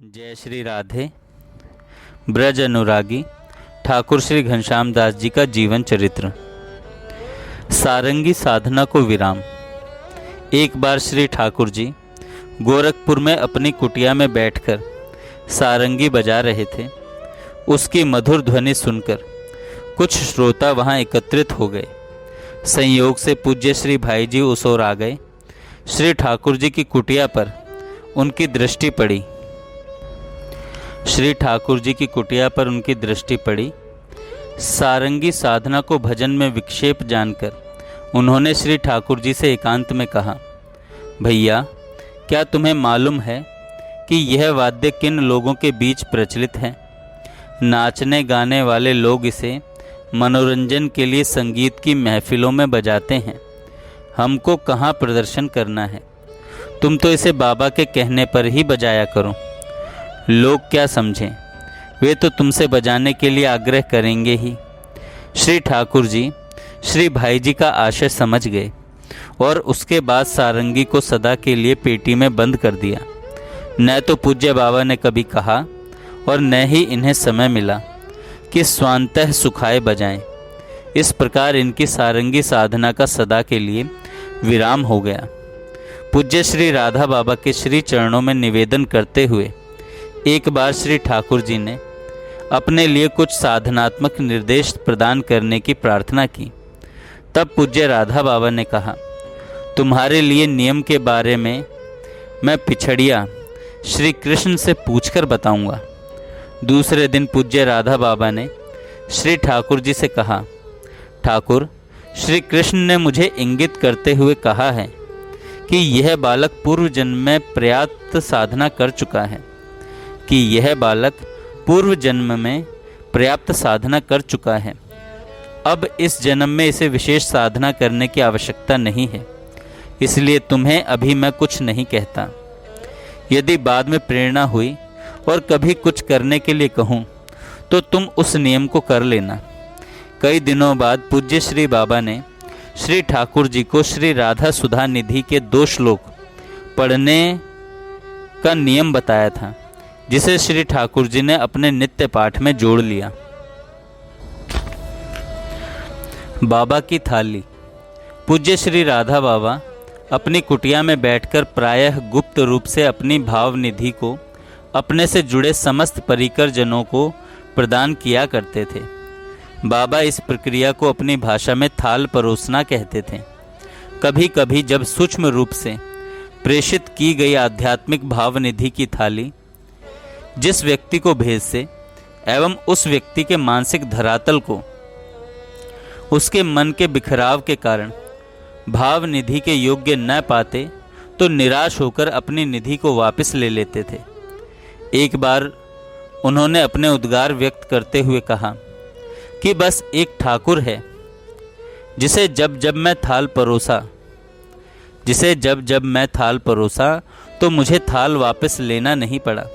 जय श्री राधे। ब्रज अनुरागी ठाकुर श्री घनश्याम दास जी का जीवन चरित्र। सारंगी साधना को विराम। एक बार श्री ठाकुर जी गोरखपुर में अपनी कुटिया में बैठकर सारंगी बजा रहे थे। उसकी मधुर ध्वनि सुनकर कुछ श्रोता वहां एकत्रित हो गए। संयोग से पूज्य श्री भाई जी उस ओर आ गए। श्री ठाकुर जी की कुटिया पर उनकी दृष्टि पड़ी। सारंगी साधना को भजन में विक्षेप जानकर उन्होंने श्री ठाकुर जी से एकांत में कहा, भैया, क्या तुम्हें मालूम है कि यह वाद्य किन लोगों के बीच प्रचलित है? नाचने गाने वाले लोग इसे मनोरंजन के लिए संगीत की महफिलों में बजाते हैं। हमको कहाँ प्रदर्शन करना है? तुम तो इसे बाबा के कहने पर ही बजाया करो। लोग क्या समझें? वे तो तुमसे बजाने के लिए आग्रह करेंगे ही। श्री ठाकुर जी श्री भाई जी का आशय समझ गए और उसके बाद सारंगी को सदा के लिए पेटी में बंद कर दिया। न तो पूज्य बाबा ने कभी कहा और न ही इन्हें समय मिला कि स्वांतः सुखाए बजाएं। इस प्रकार इनकी सारंगी साधना का सदा के लिए विराम हो गया। पूज्य श्री राधा बाबा के श्री चरणों में निवेदन करते हुए एक बार श्री ठाकुर जी ने अपने लिए कुछ साधनात्मक निर्देश प्रदान करने की प्रार्थना की। तब पूज्य राधा बाबा ने कहा, तुम्हारे लिए नियम के बारे में मैं पिछड़िया श्री कृष्ण से पूछकर बताऊंगा। दूसरे दिन पूज्य राधा बाबा ने श्री ठाकुर जी से कहा, ठाकुर, श्री कृष्ण ने मुझे इंगित करते हुए कहा है कि यह बालक पूर्व जन्म में पर्याप्त साधना कर चुका है अब इस जन्म में इसे विशेष साधना करने की आवश्यकता नहीं है। इसलिए तुम्हें अभी मैं कुछ नहीं कहता। यदि बाद में प्रेरणा हुई और कभी कुछ करने के लिए कहूँ तो तुम उस नियम को कर लेना। कई दिनों बाद पूज्य श्री बाबा ने श्री ठाकुर जी को श्री राधा सुधा निधि के 2 श्लोक पढ़ने का नियम बताया था, जिसे श्री ठाकुर जी ने अपने नित्य पाठ में जोड़ लिया। बाबा की थाली। पूज्य श्री राधा बाबा अपनी कुटिया में बैठकर प्रायः गुप्त रूप से अपनी भाव निधि को अपने से जुड़े समस्त परिकर जनों को प्रदान किया करते थे। बाबा इस प्रक्रिया को अपनी भाषा में थाल परोसना कहते थे। कभी कभी जब सूक्ष्म रूप से प्रेषित की गई आध्यात्मिक भाव निधि की थाली जिस व्यक्ति को भेज से एवं उस व्यक्ति के मानसिक धरातल को उसके मन के बिखराव के कारण भाव निधि के योग्य न पाते तो निराश होकर अपनी निधि को वापस ले लेते थे। एक बार उन्होंने अपने उद्गार व्यक्त करते हुए कहा कि बस एक ठाकुर है जिसे जब जब मैं थाल परोसा तो मुझे थाल वापस लेना नहीं पड़ा।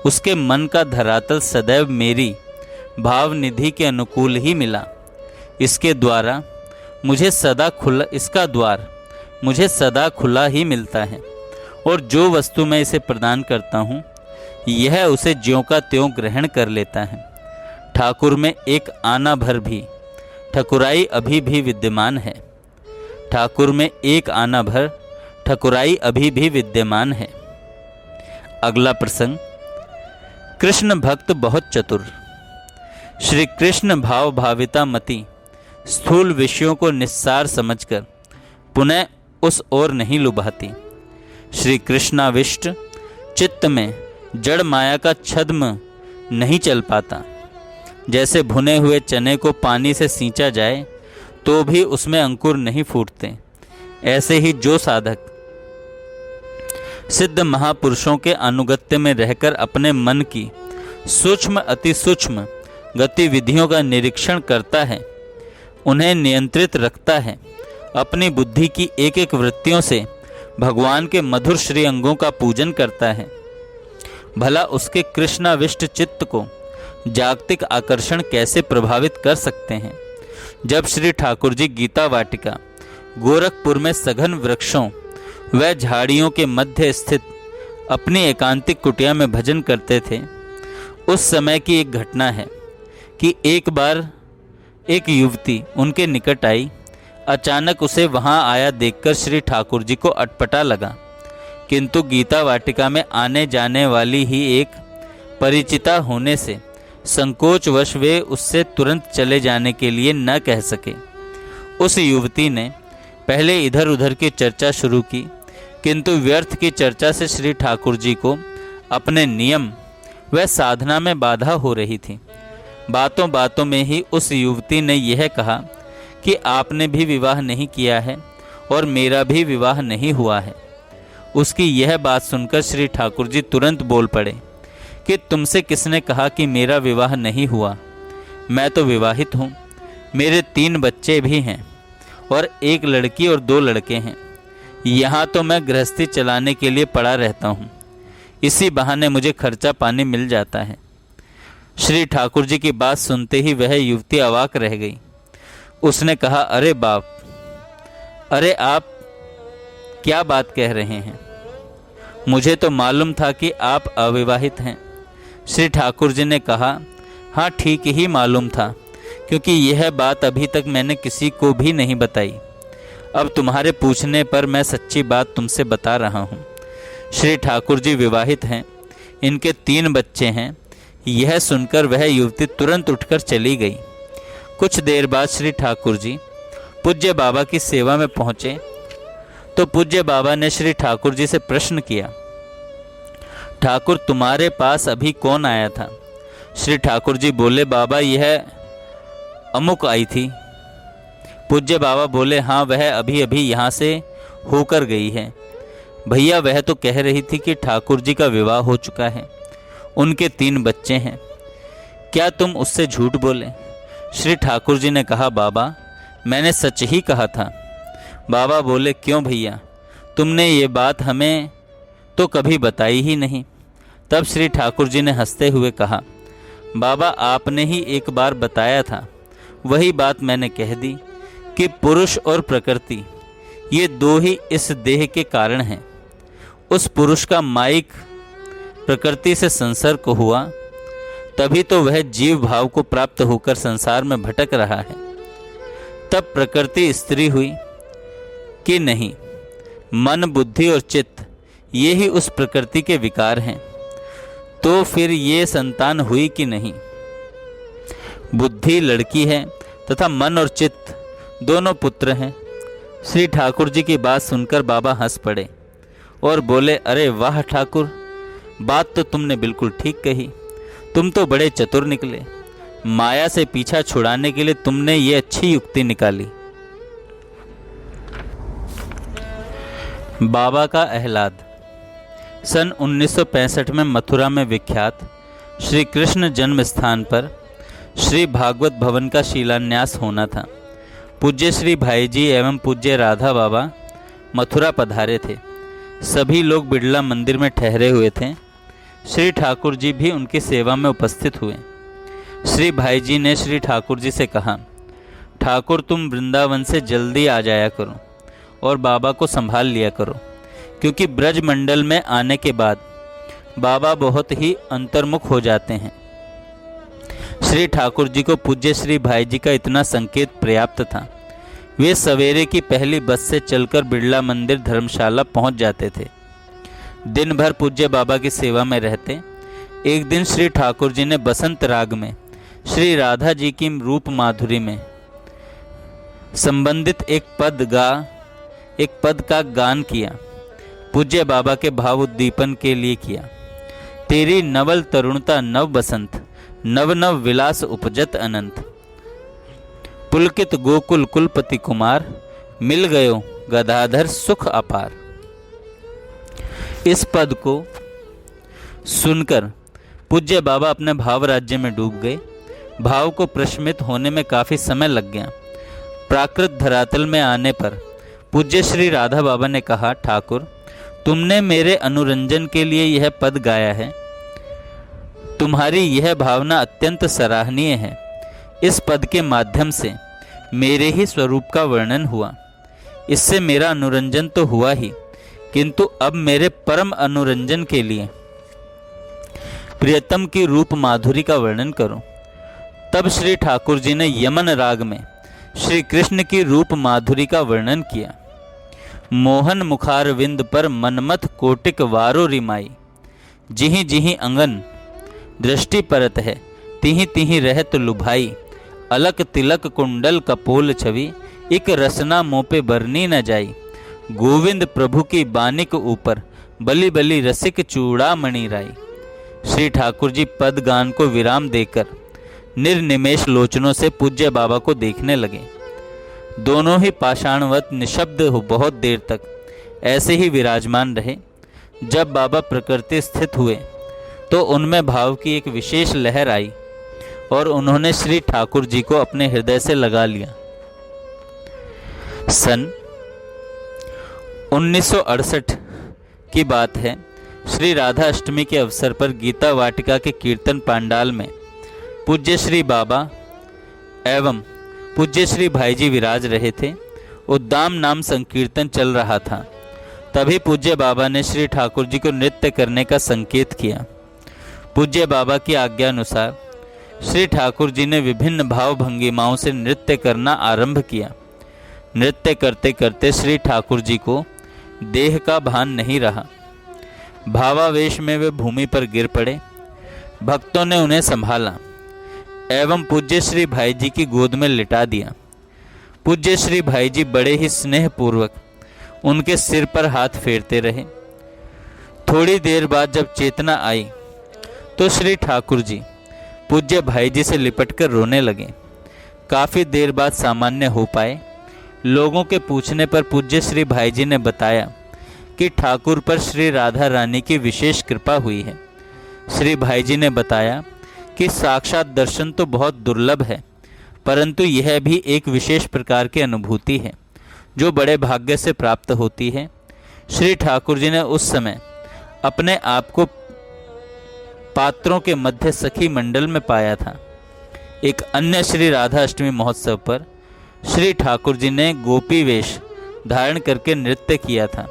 उसके मन का धरातल सदैव मेरी भाव निधि के अनुकूल ही मिला। इसका द्वार मुझे सदा खुला ही मिलता है और जो वस्तु मैं इसे प्रदान करता हूँ यह उसे ज्यों का त्यों ग्रहण कर लेता है। ठाकुर में एक आना भर भी ठकुराई अभी भी विद्यमान है। अगला प्रसंग। कृष्ण भक्त बहुत चतुर। श्री कृष्ण भाव भाविता मति स्थूल विषयों को निस्सार समझकर पुनः उस ओर नहीं लुभाती। श्री कृष्णाविष्ट चित्त में जड़ माया का छद्म नहीं चल पाता। जैसे भुने हुए चने को पानी से सींचा जाए तो भी उसमें अंकुर नहीं फूटते, ऐसे ही जो साधक सिद्ध महापुरुषों के अनुगत्य में रहकर अपने मन की सूक्ष्म अति सूक्ष्म गतिविधियों का निरीक्षण करता है, उन्हें नियंत्रित रखता है, अपनी बुद्धि की एक एक वृत्तियों से भगवान के मधुर श्री अंगों का पूजन करता है, भला उसके कृष्णाविष्ट चित्त को जागतिक आकर्षण कैसे प्रभावित कर सकते हैं? जब श्री ठाकुर जी गीता वाटिका गोरखपुर में सघन वृक्षों व झाड़ियों के मध्य स्थित अपनी एकांतिक कुटिया में भजन करते थे, उस समय की एक घटना है कि एक बार एक युवती उनके निकट आई। अचानक उसे वहां आया देखकर श्री ठाकुर जी को अटपटा लगा, किंतु गीता वाटिका में आने जाने वाली ही एक परिचिता होने से संकोचवश वे उससे तुरंत चले जाने के लिए न कह सके। उस युवती ने पहले इधर उधर की चर्चा शुरू की, किंतु व्यर्थ की चर्चा से श्री ठाकुर जी को अपने नियम व साधना में बाधा हो रही थी। बातों बातों में ही उस युवती ने यह कहा कि आपने भी विवाह नहीं किया है और मेरा भी विवाह नहीं हुआ है। उसकी यह बात सुनकर श्री ठाकुर जी तुरंत बोल पड़े कि तुमसे किसने कहा कि मेरा विवाह नहीं हुआ? मैं तो विवाहित हूँ, मेरे 3 बच्चे भी हैं और एक लड़की और 2 लड़के हैं। यहाँ तो मैं गृहस्थी चलाने के लिए पड़ा रहता हूँ, इसी बहाने मुझे खर्चा पानी मिल जाता है। श्री ठाकुर जी की बात सुनते ही वह युवती अवाक रह गई। उसने कहा, अरे बाप, अरे आप क्या बात कह रहे हैं? मुझे तो मालूम था कि आप अविवाहित हैं। श्री ठाकुर जी ने कहा, हाँ ठीक ही मालूम था, क्योंकि यह बात अभी तक मैंने किसी को भी नहीं बताई। अब तुम्हारे पूछने पर मैं सच्ची बात तुमसे बता रहा हूँ। श्री ठाकुर जी विवाहित हैं, इनके 3 बच्चे हैं। यह सुनकर वह युवती तुरंत उठकर चली गई। कुछ देर बाद श्री ठाकुर जी पूज्य बाबा की सेवा में पहुँचे तो पूज्य बाबा ने श्री ठाकुर जी से प्रश्न किया, ठाकुर तुम्हारे पास अभी कौन आया था? श्री ठाकुर जी बोले, बाबा यह अमुक आई थी। पूज्य बाबा बोले, हाँ वह अभी अभी यहाँ से होकर गई है। भैया वह तो कह रही थी कि ठाकुर जी का विवाह हो चुका है, उनके 3 बच्चे हैं। क्या तुम उससे झूठ बोले? श्री ठाकुर जी ने कहा, बाबा मैंने सच ही कहा था। बाबा बोले, क्यों भैया, तुमने ये बात हमें तो कभी बताई ही नहीं। तब श्री ठाकुर जी ने हंसते हुए कहा, बाबा आपने ही एक बार बताया था, वही बात मैंने कह दी कि पुरुष और प्रकृति ये 2 ही इस देह के कारण हैं। उस पुरुष का माइक प्रकृति से संसर्ग हुआ, तभी तो वह जीव भाव को प्राप्त होकर संसार में भटक रहा है। तब प्रकृति स्त्री हुई कि नहीं? मन, बुद्धि और चित्त ये ही उस प्रकृति के विकार हैं। तो फिर ये संतान हुई कि नहीं? बुद्धि लड़की है तथा मन और चित्त दोनों पुत्र हैं। श्री ठाकुर जी की बात सुनकर बाबा हंस पड़े और बोले, अरे वाह ठाकुर, बात तो तुमने बिल्कुल ठीक कही। तुम तो बड़े चतुर निकले। माया से पीछा छुड़ाने के लिए तुमने ये अच्छी युक्ति निकाली। बाबा का आह्लाद। सन 1965 में मथुरा में विख्यात श्री कृष्ण जन्म स्थान पर श्री भागवत भवन का शिलान्यास होना था। पूज्य श्री भाई जी एवं पूज्य राधा बाबा मथुरा पधारे थे। सभी लोग बिड़ला मंदिर में ठहरे हुए थे। श्री ठाकुर जी भी उनकी सेवा में उपस्थित हुए। श्री भाई जी ने श्री ठाकुर जी से कहा, ठाकुर तुम वृंदावन से जल्दी आ जाया करो और बाबा को संभाल लिया करो, क्योंकि ब्रज मंडल में आने के बाद बाबा बहुत ही अंतर्मुख हो जाते हैं। श्री ठाकुर जी को पूज्य श्री भाई जी का इतना संकेत पर्याप्त था। वे सवेरे की पहली बस से चलकर बिड़ला मंदिर धर्मशाला पहुंच जाते थे। दिन भर पूज्य बाबा की सेवा में रहते। एक दिन श्री ठाकुर जी ने बसंत राग में श्री राधा जी की रूप माधुरी में संबंधित एक पद का गान किया। पूज्य बाबा के भाव उद्दीपन के लिए किया। तेरी नवल तरुणता नव बसंत, नव नव विलास उपजत अनंत। पुलकित गोकुल कुलपति कुमार, मिल गयो गदाधर सुख अपार। इस पद को सुनकर पूज्य बाबा अपने भाव राज्य में डूब गए। भाव को प्रशमित होने में काफी समय लग गया। प्राकृत धरातल में आने पर पूज्य श्री राधा बाबा ने कहा, ठाकुर तुमने मेरे अनुरंजन के लिए यह पद गाया है। तुम्हारी यह भावना अत्यंत सराहनीय है। इस पद के माध्यम से मेरे ही स्वरूप का वर्णन हुआ। इससे मेरा अनुरंजन तो हुआ ही, किंतु अब मेरे परम अनुरंजन के लिए प्रियतम की रूप माधुरी का वर्णन करूं। तब श्री ठाकुर जी ने यमन राग में श्री कृष्ण की रूप माधुरी का वर्णन किया। मोहन मुखार विंद पर मनमथ कोटिक वारो रिमाई, जिहि जिहि अंगन दृष्टि परत है, तिहि तिहि रहत लुभाई। अलक तिलक कुंडल कपोल छवि, इक रसना मों पे बरनी न जाई। गोविंद प्रभु की बानिक ऊपर, बलि बलि रसिक चूड़ामणि राई। श्री ठाकुर जी पद गान को विराम देकर निर्निमेष लोचनों से पूज्य बाबा को देखने लगे। दोनों ही पाषाणवत निशब्द हो बहुत देर तक ऐसे ही विराजमान रहे। जब बाबा प्रकृति स्थित हुए तो उनमें भाव की एक विशेष लहर आई और उन्होंने श्री ठाकुर जी को अपने हृदय से लगा लिया। सन 1968 की बात है। श्री राधा अष्टमी के अवसर पर गीता वाटिका के कीर्तन पांडाल में पूज्य श्री बाबा एवं पूज्य श्री भाई जी विराज रहे थे। उद्दाम नाम संकीर्तन चल रहा था। तभी पूज्य बाबा ने श्री ठाकुर जी को नृत्य करने का संकेत किया। पूज्य बाबा की आज्ञा अनुसार श्री ठाकुर जी ने विभिन्न भाव भंगिमाओं से नृत्य करना आरंभ किया। नृत्य करते करते श्री ठाकुर जी को देह का भान नहीं रहा। भावावेश में वे भूमि पर गिर पड़े। भक्तों ने उन्हें संभाला एवं पूज्य श्री भाई जी की गोद में लिटा दिया। पूज्य श्री भाई जी बड़े ही स्नेहपूर्वक उनके सिर पर हाथ फेरते रहे। थोड़ी देर बाद जब चेतना आई तो श्री ठाकुर जी पूज्य भाई जी से लिपटकर रोने लगे। काफ़ी देर बाद सामान्य हो पाए। लोगों के पूछने पर पूज्य श्री भाई जी ने बताया कि ठाकुर पर श्री राधा रानी की विशेष कृपा हुई है। श्री भाई जी ने बताया कि साक्षात दर्शन तो बहुत दुर्लभ है, परंतु यह भी एक विशेष प्रकार की अनुभूति है जो बड़े भाग्य से प्राप्त होती है। श्री ठाकुर जी ने उस समय अपने आप को पात्रों के मध्य सखी मंडल में पाया था। एक अन्य श्री राधा अष्टमी महोत्सव पर श्री ठाकुर जी ने गोपी वेश धारण करके नृत्य किया था,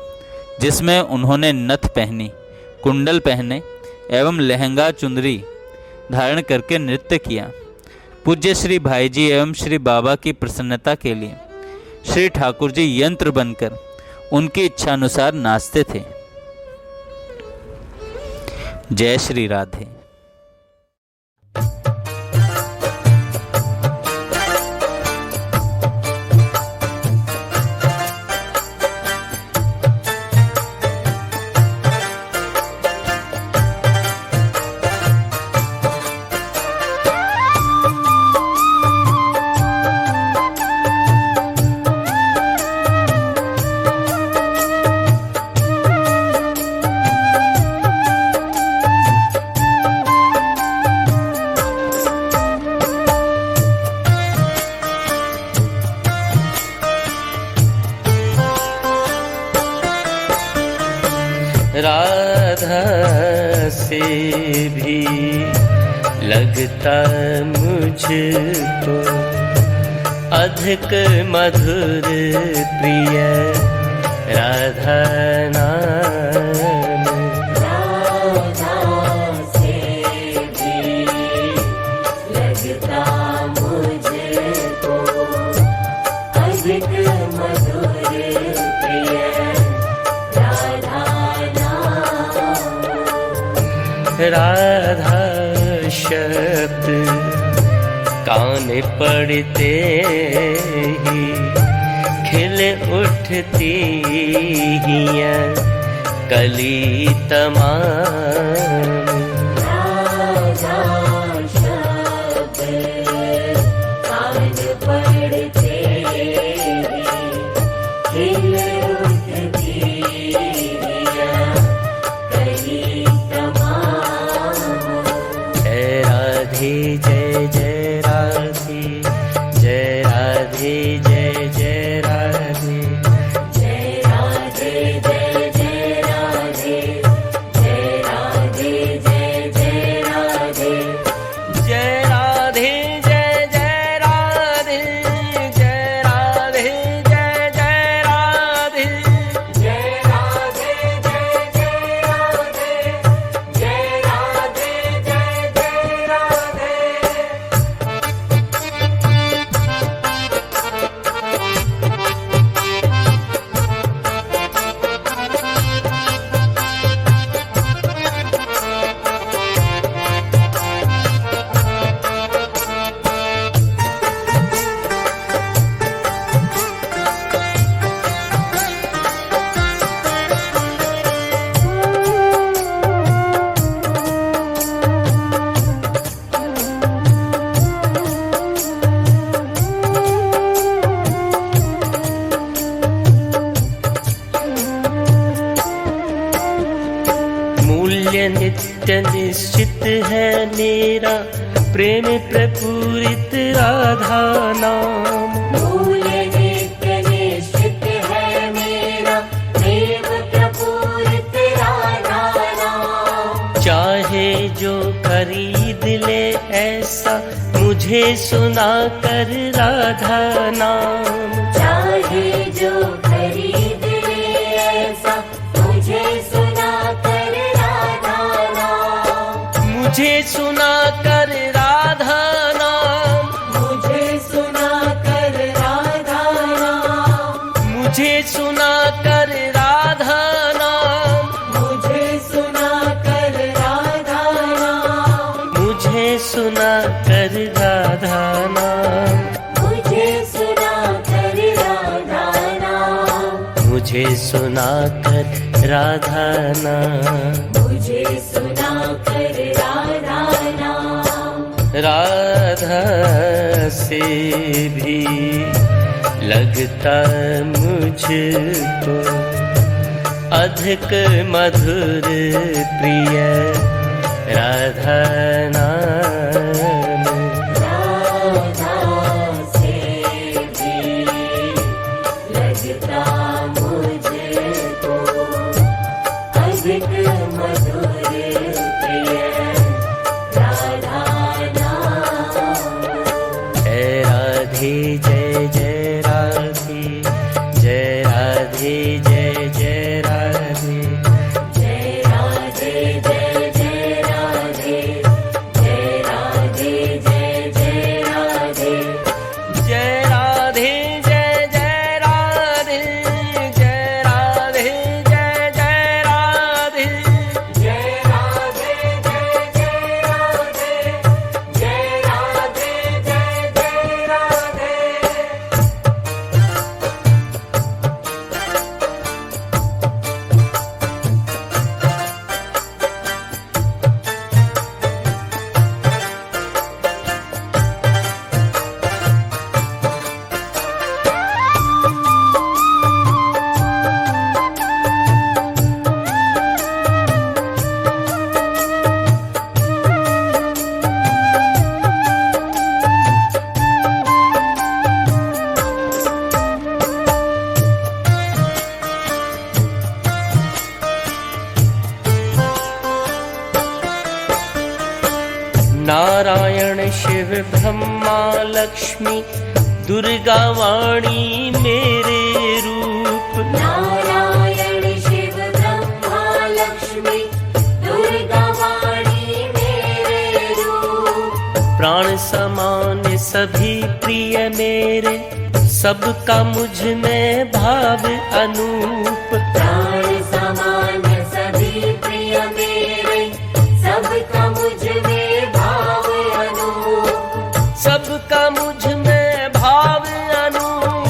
जिसमें उन्होंने नथ पहनी, कुंडल पहने एवं लहंगा चुंदरी धारण करके नृत्य किया। पूज्य श्री भाई जी एवं श्री बाबा की प्रसन्नता के लिए श्री ठाकुर जी यंत्र बनकर उनकी इच्छानुसार नाचते थे। जय श्री राधे। राधा से भी लगता मुझको अधिक मधुर प्रिय राधा नाम। राधा से भी लगता मुझको अधिक मधुर प्रिय राधा राधा शब्द कान पड़ते ही खिल उठती हियां कली तमाम। राधा शब्द कान पड़ते खिल उठती हियां कली तमाम। जय राधे जय जय राधे, जय राधे जय जय राधे, जय राधे जय जय राधे, जय राधे जय निश्चित है मेरा प्रेम प्रपूरित राधा नाम। मूल नित्य निश्चित है मेरा प्रेम प्रपूरित राधा नाम। चाहे जो खरीद ले ऐसा मुझे सुना कर राधा नाम। चाहे जो खरीद ले ऐसा मुझे सुना कर राधा नाम। मुझे सुना कर राधा नाम। मुझे सुना कर राधा नाम। मुझे सुना कर राधा नाम। मुझे सुना कर राधा नाम। मुझे सुना कर राधा नाम। मुझे सुना कर राधा नाम। मुझे सुना कर राधा नाम। मुझे सुना कर राधा नाम। राधा से भी लगता मुझको अधिक मधुर प्रिय राधा नाम। राधा से भी लगता मुझको अधिक मधुर प्रिय राधा नाम। जय राधे जय जय राधे, जय राधे जय जय राधे। जय राधे जय जय राधे, जय राधे जय जय राधे। जय राधे जय जय राधे, जय राधे जय जय राधे। जय राधे जय जय राधे, जय राधे जय जय राधे। नारायण शिव ब्रह्मा लक्ष्मी दुर्गा वाणी मेरे रूप। नारायण शिव ब्रह्मा लक्ष्मी दुर्गा वाणी मेरे रूप। प्राण समान सभी प्रिय मेरे, सबका मुझ में भाव अनूप। प्राण समान सभी प्रिय मेरे, सबका मुझ में भाव अनूप। सबका मुझ में भाव अनूप।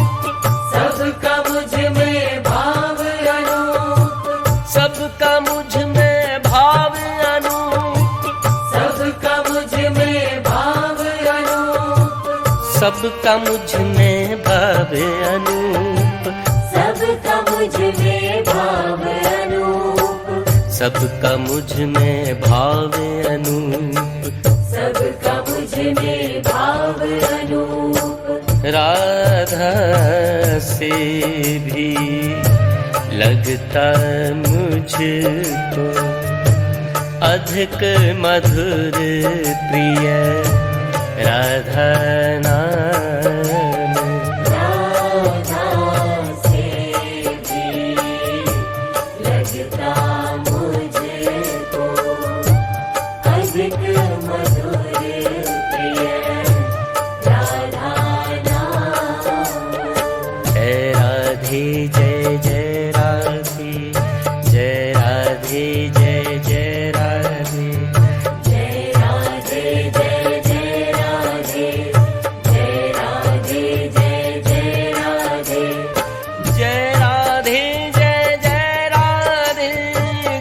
सबका मुझ में भाव अनूप। सबका मुझ में भाव अनूप। सबका मुझ में भाव अनूप। सबका मुझ में भाव अनूप। सबका मुझ में भाव अनूप। सबका मुझ में भाव अनूप। सबका मुझ में भाव अनूप। राधा से भी लगता मुझको अधिक मधुर प्रिय राधा नाम। राधा से भी लगता मुझको अधिक मधुर प्रिय राधा नाम। जय राधे जय जय राधे, जय राधे जय जय राधे। जय राधे जय जय राधे, जय राधे जय जय राधे। जय राधे जय जय राधे,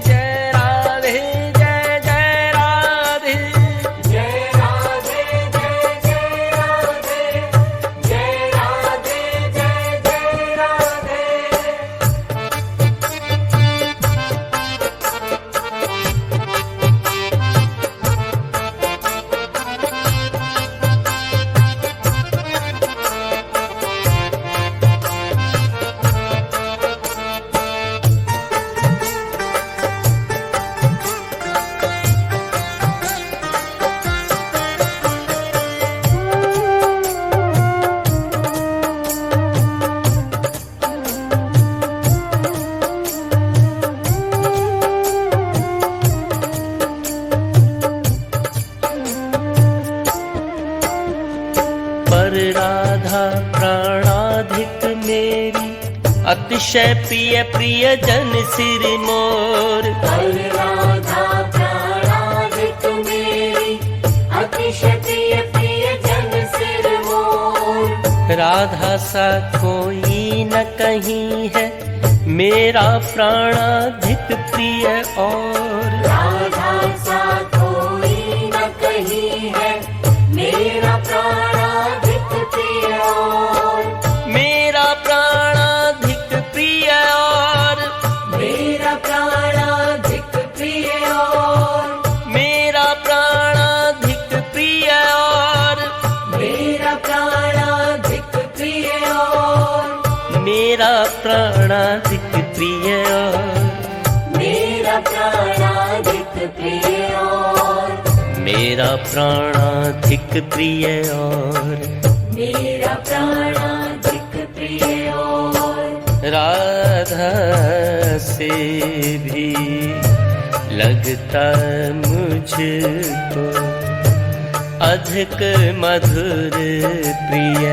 जय राधे जय जय राधे। जय अतिशय प्रिय प्रिय जन सिर मोर। कर राधा प्राणाधिक मेरी, अतिशय प्रिय प्रिय जन सिर मोर। राधा सा कोई न कहीं है, मेरा प्राणाधिक प्रिय और। राधा सा कोई न कहीं है, मेरा प्राणाधिक प्रिय और। मेरा प्राणाधिक प्रिय और। मेरा प्राणाधिक प्रिय और। मेरा प्राणाधिक प्रिय और। मेरा प्राणाधिक प्रिय और। मेरा प्राणाधिक प्रिय और। मेरा प्राणाधिक प्रिय और। मेरा प्राणाधिक प्रिय और। मेरा प्राणाधिक प्रिय और। राधा से भी लगता मुझको अधिक मधुर प्रिय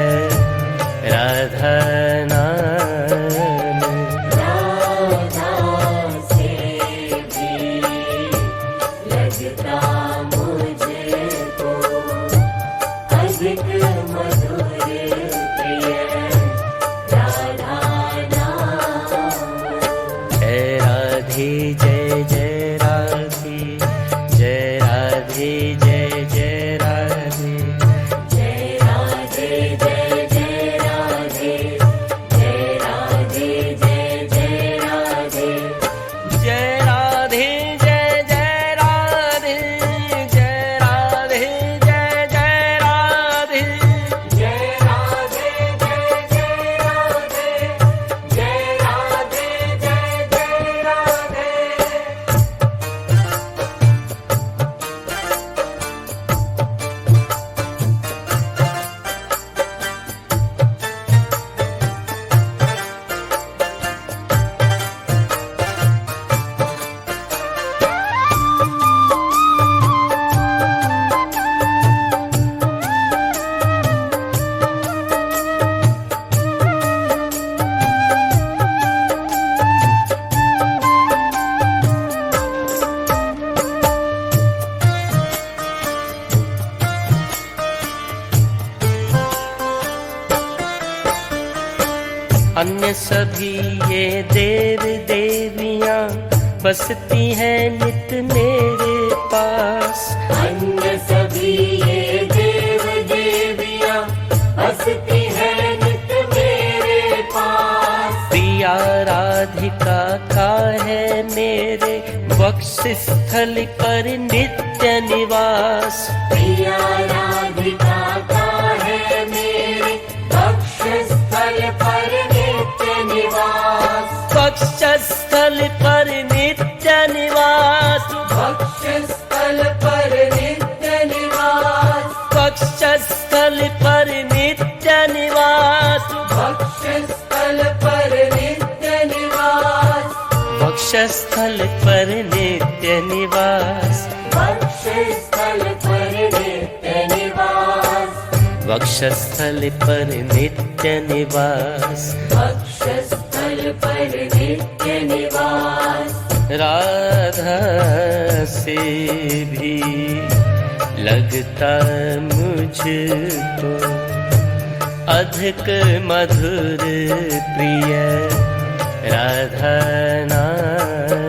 राधा नाम। राधा से भी लगता मुझको अधिक मधुर प्रिय राधा नाम। जय राधे जय जय राधे, जय राधे जय जय राधे। जय राधे जय जय राधे, जय राधे जय जय राधे। जय राधे जय जय राधे, जय राधे जय जय राधे। जय राधे जय जय राधे, जय राधे जय जय राधे। अन्य सभी ये देव देवियां बसती हैं नित मेरे पास। अन्य सभी ये देव देवियां बसती हैं नित मेरे पास। प्रिया राधिका का है मेरे वक्ष स्थल पर नित्य निवास। प्रिया राधिका का है मेरे वक्षस्थल पर नित्य निवास। वक्षस्थल पर नित्य निवास। वक्षस्थल पर नित्य निवास। वक्षस्थल पर नित्य निवास। वक्षस्थल पर नित्य निवास। वक्षस्थल पर नित्य निवास। वक्षस्थल पर नित्य निवास। वक्षस्थल पर नित्य निवास। वक्षस्थल पर नित्य निवास। राधा से भी लगता मुझको अधिक मधुर प्रिय राधा नाम।